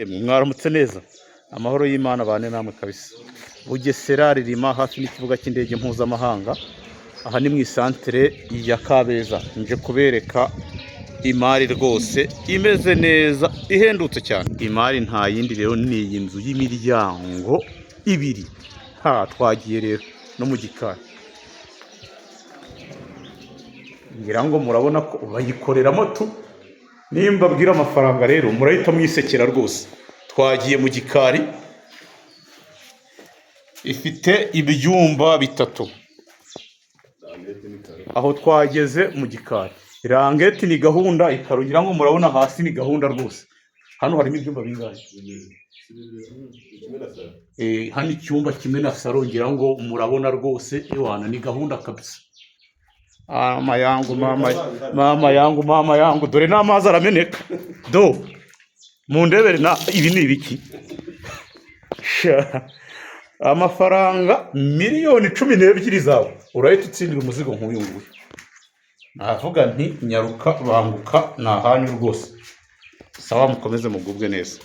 Mwaramutse neza, amahoro y'Imana bane namwe kabisa. Bugesera ririma hafi n'ikibuga cy'indege mpuzamahanga, aha ni mu isantere ya Kabeza. Nje kubereka imari rwose imeze neza ihendutse cyane. Imari nta yindi rero ni iyi nzu y'imiryango ibiri. Twagiye rero no mu gikari, ngira ngo murabona ko bayikoreramo tu. Nimba mbabwira amafaranga rero murahita mwisekera rwose. Twagiye mu gikari, ifite ibyumba bitatu. Aho twageze mu gikari, rangeti ni gahunda, ikarugira ngo murabona hasi ni gahunda rwose. Hano harimo ibyumba bingahe? Hano icyumba kimwe na saro, ngira ngo murabona rwose iwana ni gahunda kabisa. Mama yangu, dore n'amazi arameneka. Mundebere na ibi ni ibiki? Amafaranga miliyoni 12 zawe urahita utsindira umuzigo nk'uyu nguyu. Navuga nti nyaruka banguka, ni ahanyu rwose. Sawa, mukomeze mugubwe neza.